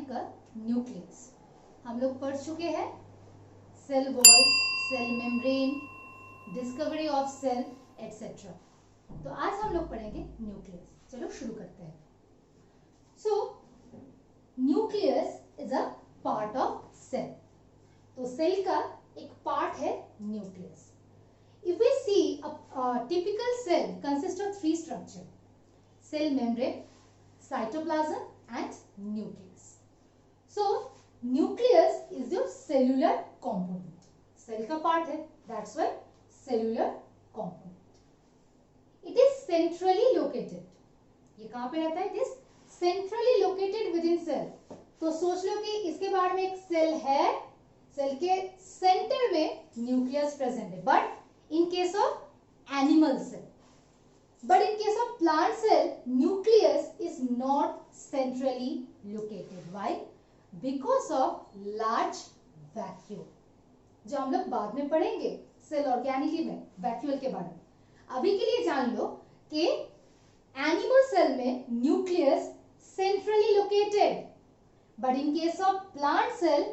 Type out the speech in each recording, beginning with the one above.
Like a nucleus. हम लोग पढ़ चुके हैं cell wall, cell membrane, discovery of cell etcetera. तो आज हम लोग पढ़ेंगे न्यूक्लियस। चलो शुरू करते हैं। So nucleus is a part of cell. तो सेल का एक पार्ट है nucleus. If we see a typical cell consists of three structures: cell membrane, cytoplasm, and nucleus. So nucleus is your cellular component. Cell का part है, that's why cellular component. It is centrally located. ये कहाँ पे रहता है? It is centrally located within cell. तो सोच लो कि इसके बारे में एक सेल है, सेल के सेंटर में न्यूक्लियस प्रेजेंट है, but in case of animal cell, but in case of plant cell, nucleus is not centrally located. Why? Because of large vacuole, जो हम लोग बाद में पढ़ेंगे सेल ऑर्गेनिली में, वैक्यूल के बारे में। अभी के लिए जान लो कि एनिमल सेल में nucleus centrally located, but in case of plant cell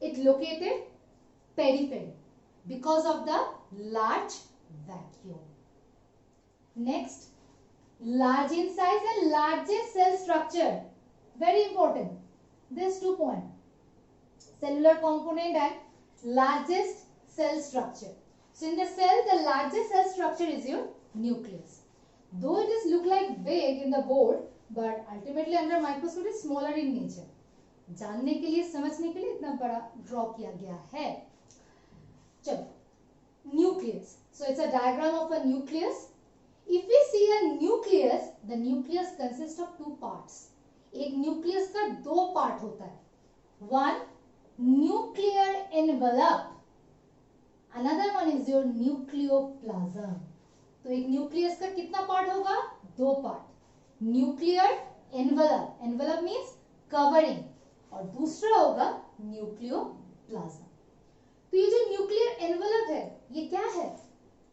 it located periphery because of the large vacuole. Next, large in size and largest cell structure. Very important. These 2 points: cellular component and largest cell structure. So in the cell, the largest cell structure is your nucleus. Though it is look like big in the board, but ultimately under microscope is smaller in nature. जानने के लिए, समझने के लिए इतना बड़ा draw किया गया है। चलो, nucleus. So it's a diagram of a nucleus. If we see a nucleus, the nucleus consists of 2 parts. एक nucleus का 2 part होता है. One, nuclear envelope. Another one is your nucleoplasm. तो एक nucleus का कितना part होगा? 2 part. Nuclear envelope. Envelope means covering. और दूसरा होगा nucleoplasm. तो ये जो न्यूक्लियर एनवेलप है, ये क्या है?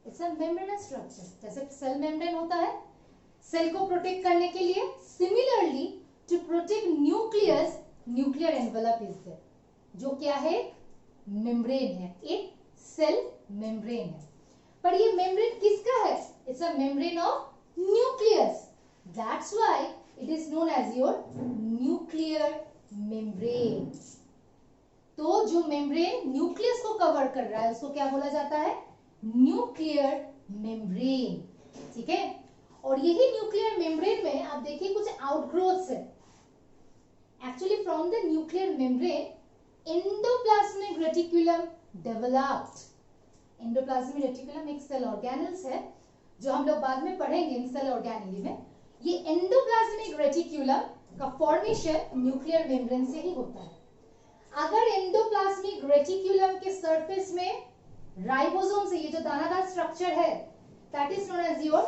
It's a membranous structure. जैसे सेल मेम्ब्रेन होता है सेल को प्रोटेक्ट करने के लिए, similarly to protect nucleus, nuclear envelope is there, जो क्या है? मेम्ब्रेन है, एक सेल मेम्ब्रेन है। पर ये मेम्ब्रेन किसका है? It's a membrane of nucleus. That's why it is known as your nuclear membrane. तो जो मेम्ब्रेन न्यूक्लियस को कवर कर रहा है उसको क्या बोला जाता है? Nuclear membrane. ठीक है। और यही न्यूक्लियर मेम्ब्रेन में आप देखिए कुछ आउटग्रोथ्स है। Actually from the nuclear membrane endoplasmic reticulum developed. Endoplasmic reticulum एक सेल ऑर्गेनल्स है जो हम लोग बाद में पढ़ेंगे इन सेल ऑर्गेनेली में। ये एंडोप्लाज्मिक रेटिकुलम का फॉर्मेशन न्यूक्लियर मेम्ब्रेन से ही होता है। अगर एंडोप्लाज्मिक रेटिकुलम के सरफेस में राइबोसोम से, ये जो दानादार स्ट्रक्चर है, that is known as your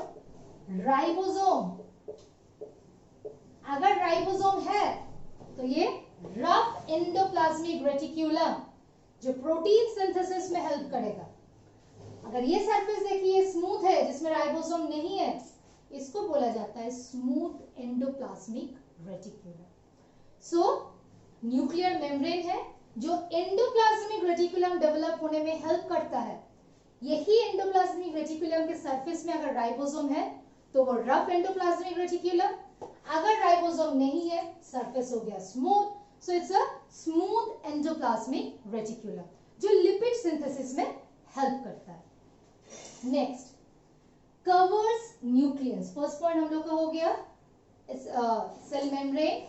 ribosome. अगर राइबोसोम है तो ये रफ एंडोप्लाज्मिक रेटिकुलम जो प्रोटीन सिंथेसिस में हेल्प करेगा। अगर ये सरफेस देखिए स्मूथ है जिसमें राइबोसोम नहीं है, इसको बोला जाता है स्मूथ एंडोप्लाज्मिक रेटिकुलम। सो न्यूक्लियर मेम्ब्रेन है जो एंडोप्लाज्मिक रेटिकुलम डेवलप होने में हेल्प करता है। यही एंडोप्लाज्मिक रेटिकुलम के सरफेस में अगर राइबोसोम है तो वो रफ एंडोप्लाज्मिक रेटिकुलम, अगर राइबोसोम नहीं है सरफेस हो गया smooth, so it's a smooth endoplasmic reticulum जो लिपिड सिंथेसिस में हेल्प करता है। Next, covers nucleus. First point हम लोग का हो गया सेल मेम्ब्रेन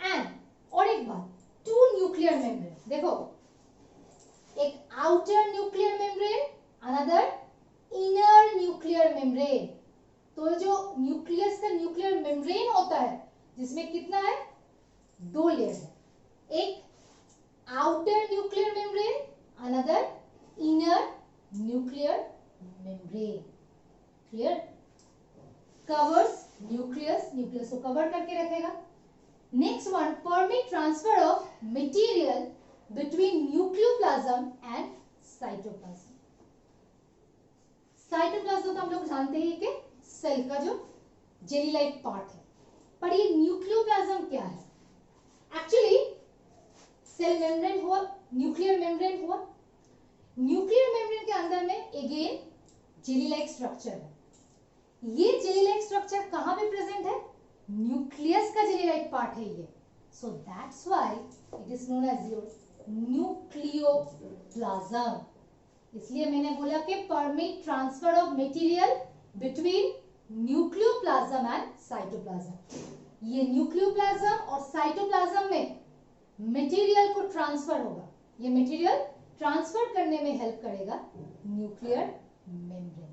एंड, और एक बात, 2 न्यूक्लियर मेम्ब्रेन। देखो, एक outer nuclear membrane, another inner nuclear membrane. तो जो न्यूक्लियस का न्यूक्लियर मेम्ब्रेन होता है जिसमें कितना है? 2 लेयर है, एक outer nuclear membrane, another inner nuclear membrane. Clear? Covers nucleus, nucleus को कवर करके रखेगा। Next one, permit transfer of material between nucleoplasm and cytoplasm. Cytoplasm तो हम लोग जानते हैं कि सेल का जो जेली लाइक पार्ट है, पर ये न्यूक्लियोप्लाज्म क्या है? एक्चुअली सेल मेम्ब्रेन हुआ, न्यूक्लियर मेम्ब्रेन हुआ। न्यूक्लियर मेम्ब्रेन के अंदर में अगेन जेली लाइक स्ट्रक्चर है। ये जेली लाइक स्ट्रक्चर कहां पे प्रेजेंट है? न्यूक्लियस का जेली लाइक पार्ट है ये। So that's why it is known as your nucleoplasm. इसलिए मैंने बोला कि permit transfer of material between nucleoplasm and cytoplasm. ये न्यूक्लियोप्लाज्म और साइटोप्लाज्म में मटेरियल को ट्रांसफर होगा। ये मटेरियल ट्रांसफर करने में हेल्प करेगा nuclear membrane.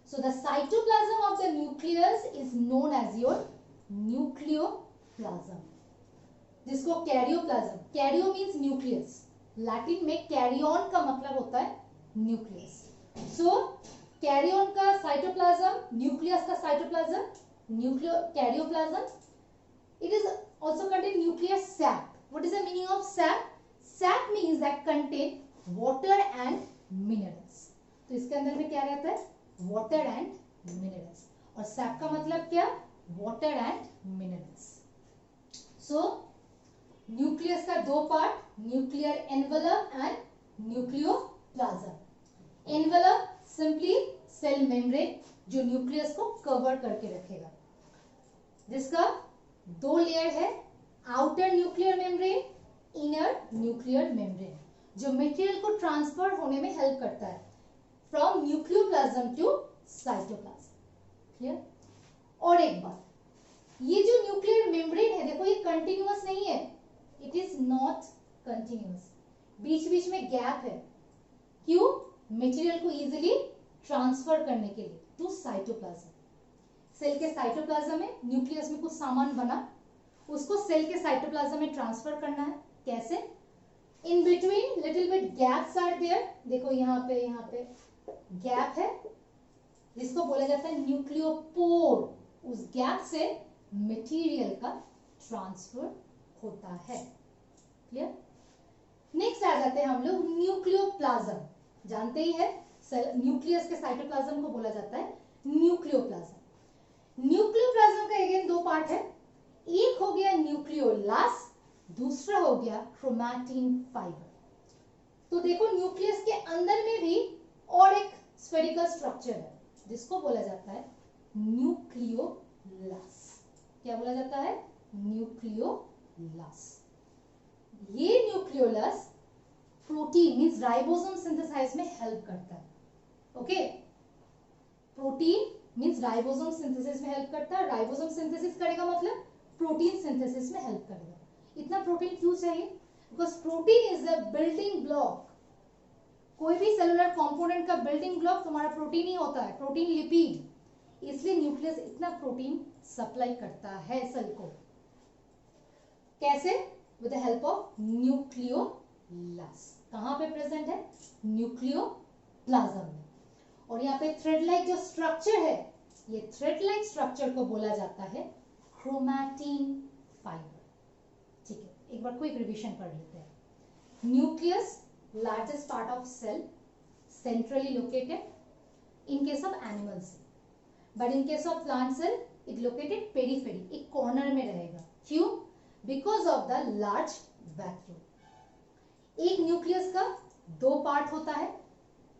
So the cytoplasm of the nucleus is known as your nucleoplasm, जिसको karyoplasm, Cairo means nucleus, Latin में कैरियन का मतलब होता है न्यूक्लियस। सो कैरियन का साइटोप्लाज्म, न्यूक्लियस का cytoplasm, karyoplasm. It is also contain nuclear sap. What is the meaning of sap? Sap means that contain water and minerals. तो इसके अंदर में क्या रहता है? Water and minerals. और sap का मतलब क्या? Water and minerals. So nucleus का दो पार्ट, nuclear envelope and nucleoplasm. Envelope simply cell membrane जो न्यूक्लियस को कवर करके रखेगा, जिसका दो लेयर है, outer nuclear membrane, inner nuclear membrane, जो मटेरियल को ट्रांसफर होने में हेल्प करता है from nucleoplasm to cytoplasm. Clear? और एक बात, ये जो न्यूक्लियर मेम्ब्रेन है देखो, ये कंटिन्यूअस नहीं है, इट इज नॉट कंटिन्यूअस, बीच बीच में गैप है। क्यों? मटेरियल को इजीली ट्रांसफर करने के लिए टू साइटोप्लाज्म। सेल के साइटोप्लाज्म में न्यूक्लियस में कुछ सामान बना, उसको सेल के साइटोप्लाज्म में ट्रांसफर करना है। कैसे? In between little bit gaps are there. देखो यहाँ पे गैप है, जिसको बोला जाता है न्यूक्लियोपोर। उस गैप से मटेरियल का ट्रांसफर होता है। क्लियर? नेक्स्ट आ जाते हैं हम लोग न्यूक्लियोप्लाज्म। जानते ही है, न्यूक्लियस के साइटोप्लाज्म को बोला जाता है न्यूक्लियोप्लाज्म। न्यूक्लियोप्लाज्म का अगेन दो पार्ट है, एक हो गया न्यूक्लियोलस, दूसरा हो गया क्रोमैटिन फाइबर। तो देखो न्यूक्लियस के अंदर में भी और एक स्फेरिकल स्ट्रक्चर है, जिसको बोला जाता है न्यूक्लियोलस। क्या बोला जाता है? न्यूक्लियोलस। ये nucleolus protein means ribosome synthesize में हेल्प करता है। Okay, protein means ribosome synthesis में हेल्प करता है। राइबोसोम सिंथेसिस करेगा मतलब प्रोटीन सिंथेसिस में हेल्प करेगा। इतना प्रोटीन क्यों चाहिए? Because protein is the building block. कोई भी सेलुलर कंपोनेंट का बिल्डिंग ब्लॉक तुम्हारा प्रोटीन ही होता है, प्रोटीन लिपिड। इसलिए न्यूक्लियस इतना प्रोटीन सप्लाई करता है सेल को। कैसे? With the help of nucleolus. कहां पे प्रेजेंट है? न्यूक्लियोप्लाज्म में। और यहाँ पे थ्रेड लाइक जो स्ट्रक्चर है, ये थ्रेड लाइक स्ट्रक्चर को बोला जाता है क्रोमैटिन फाइबर। ठीक है, एक बार क्विक रिवीजन कर लेते हैं। Nucleus largest part of cell, centrally located in case of animals, but in case of plant cell it located periphery, एक कॉर्नर में रहेगा। क्यों? Because of the large vacuum. एक न्यूक्लियस का दो पार्ट होता है,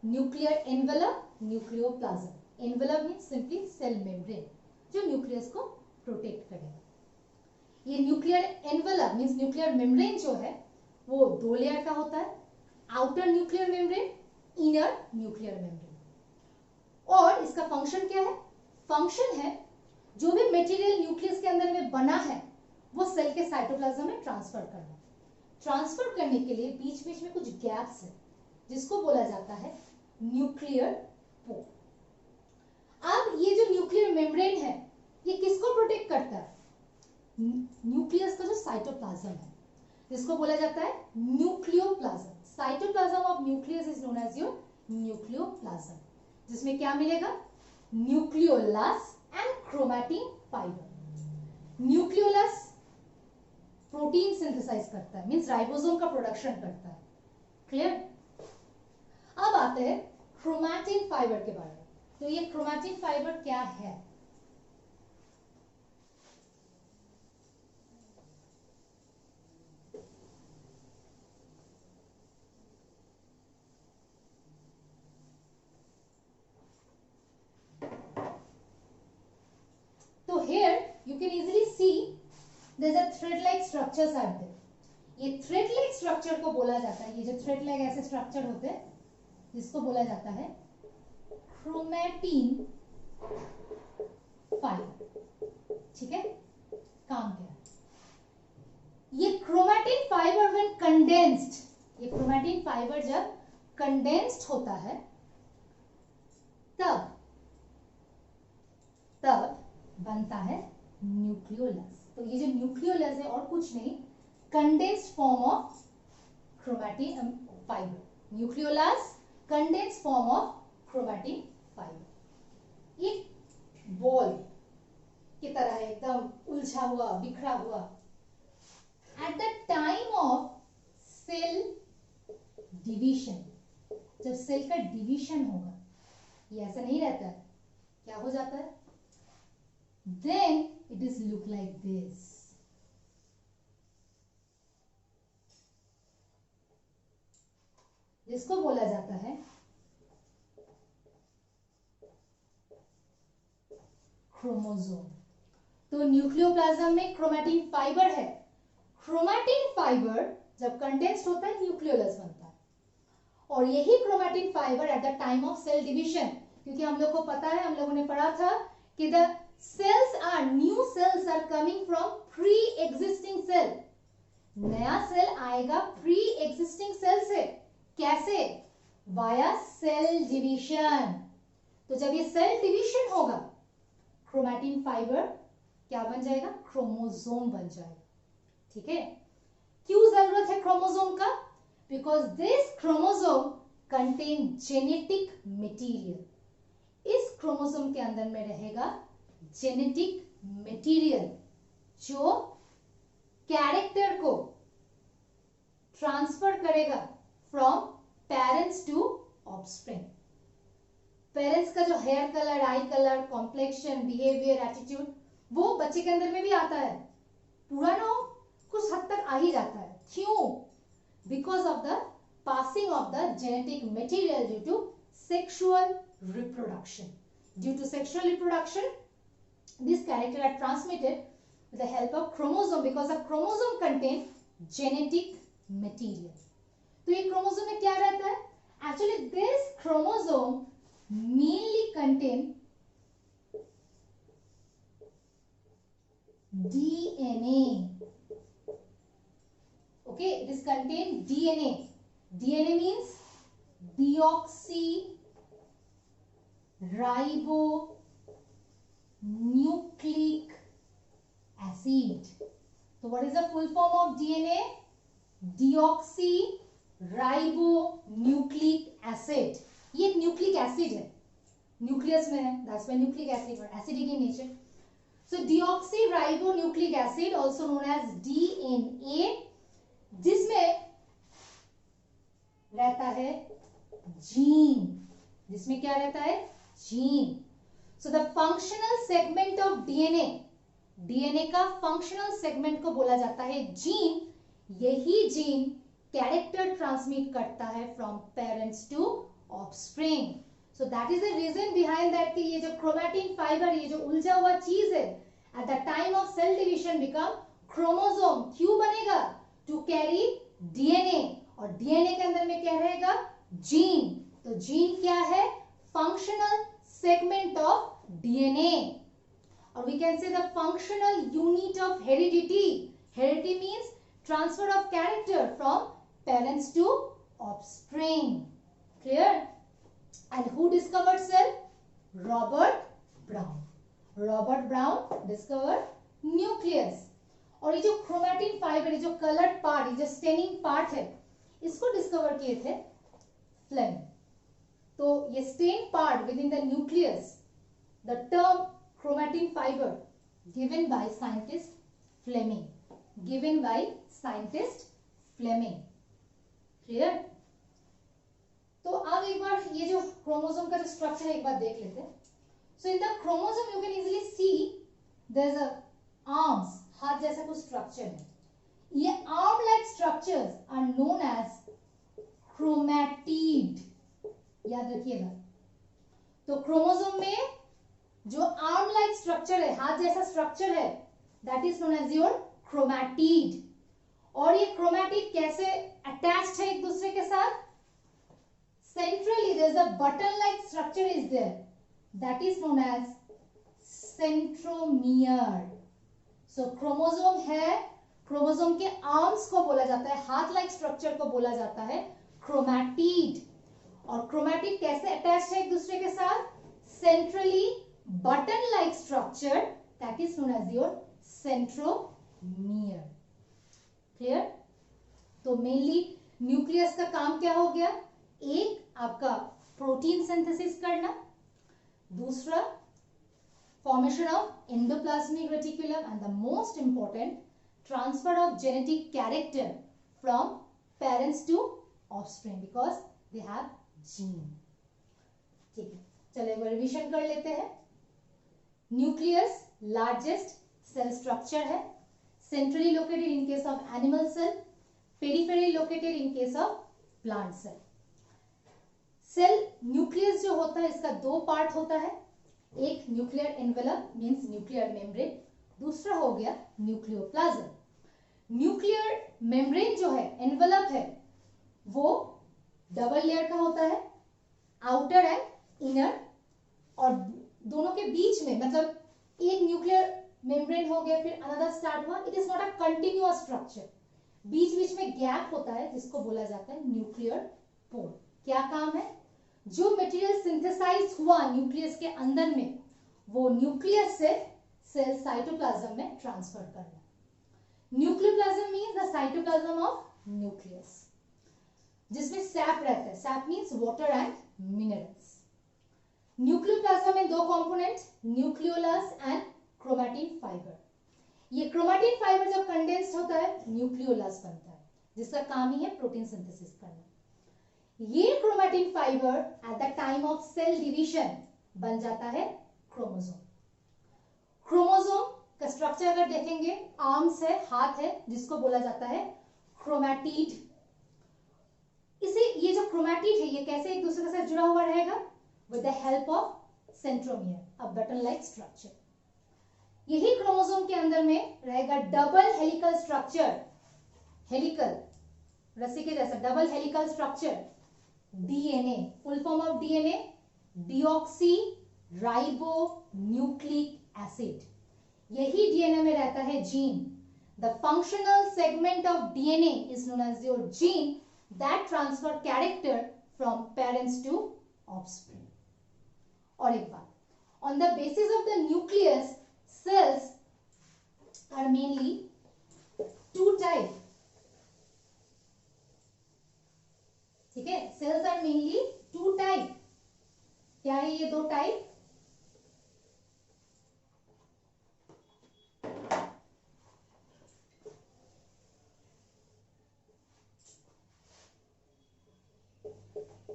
nuclear envelope, nucleoplasm. Envelope means simply cell membrane जो न्यूक्लियस को प्रोटेक्ट करेगा। ये nuclear envelope means nuclear membrane जो है वो दो लेयर का होता है, outer nuclear membrane, inner nuclear membrane. और इसका फंक्शन क्या है? फंक्शन है जो भी मटेरियल न्यूक्लियस के अंदर में बना है वो सेल के साइटोप्लाज्म में ट्रांसफर करना। ट्रांसफर करने के लिए बीच बीच में कुछ गैप्स है, जिसको बोला जाता है न्यूक्लियर पोर। अब ये जो न्यूक्लियर मेम्ब्रेन है ये किसको प्रोटेक्ट करता है? न्यूक्लियस का जो साइटोप्लाज्म है, जिसको बोला जाता है nucleoplasm. Cytoplasm of nucleus is known as your nucleoplasm, जिसमें क्या मिलेगा? Nucleolus and chromatin fibre. Nucleolus protein synthesize करता है, मींस राइबोसोम का प्रोडक्शन करता है। क्लियर? अब आते हैं क्रोमैटिन फाइबर के बारे में। तो ये क्रोमैटिन फाइबर क्या है? you can easily see there's a thread like structures are there. ये thread like structure को बोला जाता है, ये जो thread like ऐसे structure होते हैं जिसको बोला जाता है क्रोमैटिन फाइबर. ठीक है, काम क्या है? ये क्रोमैटिन फाइबर व्हेन कंडेंस्ड, ये क्रोमैटिन फाइबर जब कंडेंस्ड होता है तब बनता है न्यूक्लियोलस. तो ये जो न्यूक्लियोलस है और कुछ नहीं, condensed form of chromatin fibre. Nucleolus condensed form of chromatin fibre. ये बॉल की तरह है, एकदम उलझा हुआ, बिखरा हुआ. At the time of cell division, जब सेल का डिवीजन होगा, ये ऐसा नहीं रहता है, क्या हो जाता है? Then it is look like this. जिसको बोला जाता है क्रोमोसोम. तो न्यूक्लियोप्लाज्म में क्रोमैटिन फाइबर है. क्रोमैटिन फाइबर जब कंडेंस्ड होता है न्यूक्लियोलस बनता है. और यही chromatin fibre at the time of cell division, क्योंकि हम लोग को पता है, हम लोगों ने पढ़ा था कि the cells are new cells are coming from pre-existing cell. नया सेल आएगा प्री एग्जिस्टिंग सेल से. कैसे? Via cell division. तो जब ये सेल डिवीजन होगा, क्रोमैटिन फाइबर क्या बन जाएगा? क्रोमोसोम बन जाएगा. ठीक है, क्यों जरूरत है क्रोमोसोम का? Because this chromosome contain genetic material. इस क्रोमोसोम के अंदर में रहेगा जेनेटिक मटेरियल जो कैरेक्टर को ट्रांसफर करेगा from parents to offspring. Parents का जो hair colour, eye colour, complexion, behaviour, attitude, वो बच्चे के अंदर में भी आता है. पूरा ना हो, कुछ हद तक आ ही जाता है. क्यों? Because of the passing of the genetic material due to sexual reproduction. Due to sexual reproduction, this character are transmitted with the help of chromosome, because a chromosome contain genetic material. तो ये chromosome में क्या रहता है? Actually, this chromosome mainly contain DNA. Okay, it is contain DNA. DNA means deoxy ribonucleic acid. So what is the full form of DNA? Deoxyribonucleic acid. ये nucleic acid है, nucleus में है, that's why nucleic acid or acidic in nature. So deoxyribonucleic acid, also known as DNA, जिसमें रहता है gene. जिसमें क्या रहता है? Gene. So the functional segment of DNA, DNA का functional segment को बोला जाता है जीन. यही जीन कैरेक्टर ट्रांसमिट करता है from parents to offspring. So that is the reason behind that कि ये जो क्रोमैटिन फाइबर, ये जो उलझा हुआ चीज है, at the time of cell division become chromosome. क्यों बनेगा? To carry DNA. और डीएनए के अंदर में क्या रहेगा? जीन. तो जीन क्या है? Functional segment of DNA. और we can say the functional unit of heredity. Heredity means transfer of character from parents to offspring. Clear? And who discovered cell? Robert Brown. Robert Brown discovered nucleus. और ये जो chromatin fibre, ये जो coloured part, ये जो staining part है, इसको discover किए थे फ्लेमिंग. तो ये stain part within the nucleus, the term chromatin fibre given by scientist Flemming. Given by scientist Fleming. Clear? तो अब एक बार ये जो क्रोमोसोम का जो स्ट्रक्चर है एक बार देख लेते हैं. So in the chromosome you can easily see there's a arms, हाथ जैसा कुछ स्ट्रक्चर है. ये arm like structures are known as chromatid. याद रखिएगा. तो क्रोमोसोम में जो arm like structure है, हाथ जैसा स्ट्रक्चर है, that is known as your chromatid. और ये क्रोमैटिड कैसे अटैच्ड है एक दूसरे के साथ? Centrally there is a button like structure is there, that is known as centromere. So chromosome है, क्रोमोसोम के आर्म्स को बोला जाता है, हाथ लाइक स्ट्रक्चर को बोला जाता है क्रोमैटिड। और क्रोमैटिड कैसे अटैच्ड है एक दूसरे के साथ? Centrally button like structure, that is known as your centromere. Clear? तो मेनली न्यूक्लियस का काम क्या हो गया? एक आपका प्रोटीन सिंथेसिस करना, दूसरा formation of endoplasmic reticulum, and the most important, transfer of genetic character from parents to offspring because they have gene. ठीक है, चलो एक बार रिवीजन कर लेते हैं। न्यूक्लियस लार्जेस्ट सेल स्ट्रक्चर है, centrally located in case of animal cell, peripherally located in case of plant cell. Cell nucleus जो होता है इसका दो पार्ट होता है, एक nuclear envelope means nuclear membrane, दूसरा हो गया न्यूक्लियोप्लाज्म। न्यूक्लियर मेम्ब्रेन जो है, एनवेलप है, वो डबल लेयर का होता है, आउटर एंड इनर, और दोनों के बीच में मतलब एक न्यूक्लियर मेम्ब्रेन हो गया फिर अनदर स्टार्ट हुआ, it is not a continuous structure, बीच बीच में गैप होता है जिसको बोला जाता है न्यूक्लियर पोर। क्या काम है? जो मटेरियल सिंथेसाइज हुआ न्यूक्लियस के अंदर में, वो न्यूक्लियस से सेल साइटोप्लाज्म में ट्रांसफर करना। Nucleoplasm means the cytoplasm of nucleus, जिसमें सैप रहता है। SAP means water and minerals. Nucleoplasm में दो component, nucleolus and chromatin fibre. ये क्रोमैटिन फाइबर जब कंडेंस्ड होता है न्यूक्लियोलस बनता है, जिसका काम ही है प्रोटीन सिंथेसिस करना। ये chromatin fibre at the time of cell division बन जाता है क्रोमोसोम। क्रोमोसोम का स्ट्रक्चर अगर देखेंगे, आर्म्स है, हाथ है, जिसको बोला जाता है क्रोमैटिड। इसे ये जो क्रोमैटिड है ये कैसे एक दूसरे के साथ जुड़ा हुआ रहेगा? With the help of centromere, a button like structure. यही क्रोमोसोम के अंदर में रहेगा डबल हेलिकल स्ट्रक्चर, हेलिकल रस्सी के जैसा double helical structure, DNA. Full form of DNA deoxy ribo nucleic acid. यही डीएनए में रहता है gene. The functional segment of DNA is known as your gene that transfer character from parents to offspring. और एक बात, on the basis of the nucleus cells are mainly two type. ठीक है, cells are mainly two type. क्या है ये दो type?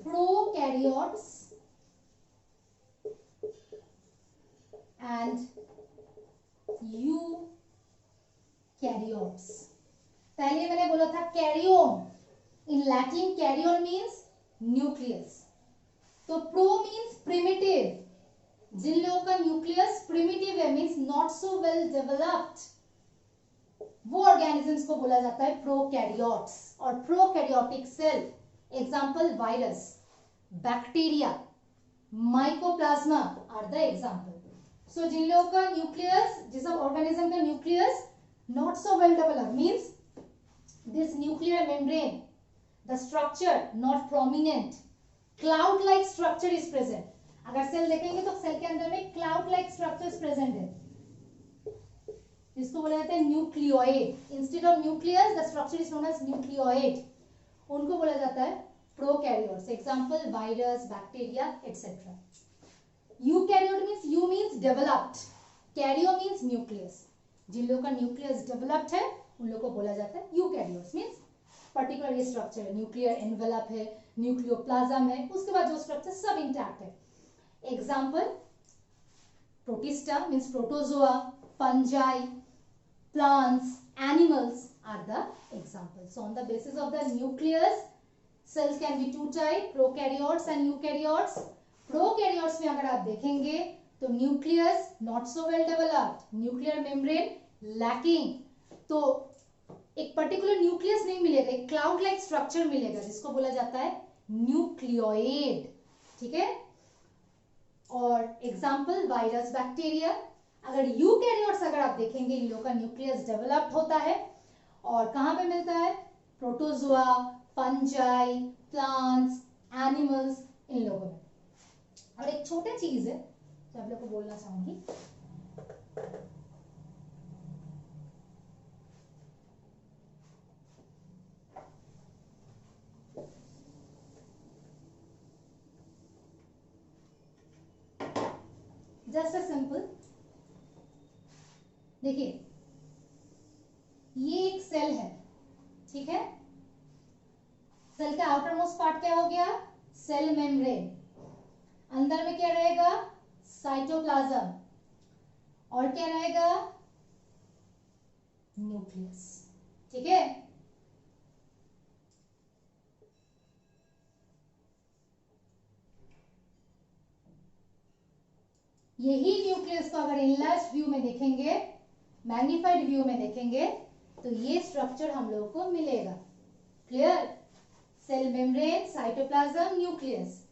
prokaryotes and eukaryotes. पहले मैंने बोला था karyon, in Latin karyon means nucleus. तो प्रो मींस प्रिमिटिव, जिन लोगों का न्यूक्लियस प्रिमिटिव है means not so well developed, वो ऑर्गेनिजम्स को बोला जाता है प्रोकैरियोट्स। और prokaryotic cell example virus, bacteria, mycoplasma are the example. So जिन लोगों का न्यूक्लियस, जिस ऑर्गेनिज्म का nucleus not so well developed means this nuclear membrane, the structure not prominent, cloud like structure is present. अगर cell देखेंगे तो cell के अंदर में क्लाउड लाइक स्ट्रक्चर प्रेजेंट है, इसको बोला जाता है nucleoid. Instead of nucleus the structure is known as nucleoid, उनको बोला जाता है prokaryotes. Example virus, bacteria etcetera. Eukaryote means eu means developed, karyo means nucleus. जिन लोगों का न्यूक्लियस डेवलप्ड है उन लोगों को बोला जाता है यूकैरियोट्स। मींस पर्टिकुलर ये स्ट्रक्चर है, न्यूक्लियर एनवेलप है, न्यूक्लियोप्लाज्म है, उसके बाद जो स्ट्रक्चर सब इंटैक्ट है। Example protista means protozoa, fungi, plants, animals are the examples. So on the basis of the nucleus, cells can be two type, prokaryotes and eukaryotes. Prokaryotes में अगर आप देखेंगे तो nucleus not so well developed, nuclear membrane lacking, तो एक particular nucleus नहीं मिलेगा, एक क्लाउड लाइक स्ट्रक्चर मिलेगा जिसको बोला जाता है न्यूक्लियोइड, ठीक है। और एग्जाम्पल वायरस, बैक्टीरिया। अगर यूकैरियोट्स अगर आप देखेंगे, इन लोगों का न्यूक्लियस डेवलप्ड होता है और कहां पे मिलता है, प्रोटोजोआ, फंजाई, प्लांट्स, एनिमल्स, इन लोगों में। और एक छोटी चीज है जो आप लोग को बोलना चाहूंगी, जस्ट अ सिंपल, देखिए ये एक सेल है, ठीक है। सेल का आउटर मोस्ट पार्ट क्या हो गया, सेल मेम्ब्रेन। अंदर में क्या रहेगा, साइटोप्लाज्म, और क्या रहेगा, न्यूक्लियस, ठीक है। यही न्यूक्लियस को अगर इनलार्ज व्यू में देखेंगे, मैग्निफाइड व्यू में देखेंगे, तो ये स्ट्रक्चर हम लोग को मिलेगा। Clear, cell membrane, cytoplasm, nucleus.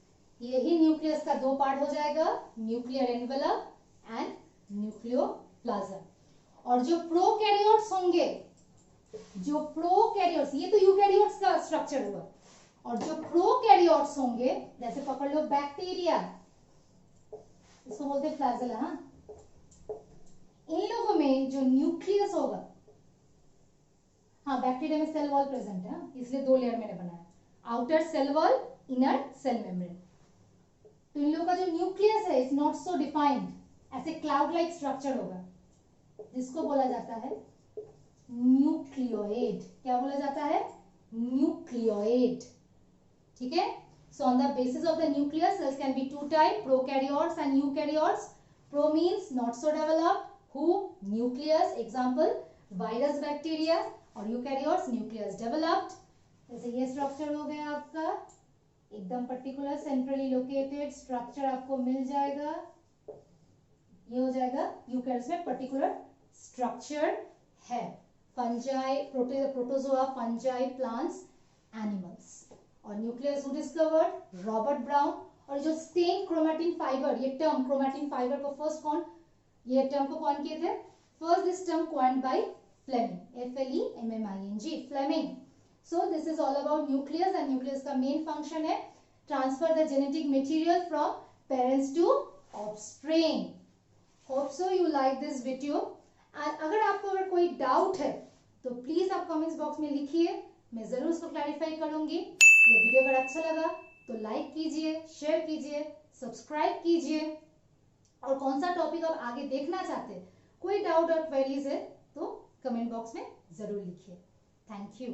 यही न्यूक्लियस का दो पार्ट हो जाएगा, न्यूक्लियर एनवेलप एंड न्यूक्लियोप्लाज्म। और जो प्रोकैरियोट्स होंगे, जो प्रोकैरियोट्स, ये तो यूकैरियोट्स का स्ट्रक्चर हुआ, और जो प्रोकैरियोट्स होंगे, जैसे पकड़ लो बैक्टीरिया, इसको बोलते हैं फ्लैजेला, हाँ। इन लोगों में जो न्यूक्लियस होगा, हाँ बैक्टीरिया में सेल वॉल प्रेजेंट है, इसलिए दो लेयर मैंने बनाया, outer cell wall, inner cell membrane. तो इन लोगों का जो न्यूक्लियस है इज नॉट सो डिफाइंड, ऐसे क्लाउड लाइक स्ट्रक्चर होगा, जिसको बोला जाता है न्यूक्लियोइड। क्या बोला जाता है, न्यूक्लियोइड, ठीक है। So on the basis of the nucleus, cells can be two type, prokaryotes and eukaryotes. Pro means not so developed, who, nucleus, example virus, bacteria, और eukaryotes nucleus developed। जैसे ये स्ट्रक्चर हो गया आपका, एकदम पर्टिकुलर सेंट्रली लोकेटेड स्ट्रक्चर आपको मिल जाएगा, ये हो जाएगा यूकैरियोट्स में पर्टिकुलर स्ट्रक्चर है। Fungi, protozoa, fungi, plants, animals. और nucleus who discovered, Robert Brown. और जो स्टेन क्रोमैटिन फाइबर, ये टर्म क्रोमैटिन फाइबर को फर्स्ट कौन, ये टर्म को कौन किए थे, first this term coined by Flemming, F-L-E-M-M-I-N-G, Flemming. So this is all about nucleus, and nucleus का मेन फंक्शन है transfer the genetic material from parents to offspring. Hope so you like this video, and अगर आपको अगर कोई doubt है तो please आप comments box में लिखिए, मैं जरूर उसको क्लैरिफाई करूंगी। ये वीडियो अगर अच्छा लगा तो लाइक कीजिए, शेयर कीजिए, सब्सक्राइब कीजिए, और कौन सा टॉपिक आप आगे देखना चाहते हैं, कोई डाउट और क्वेरीज है तो कमेंट बॉक्स में जरूर लिखिए। Thank you.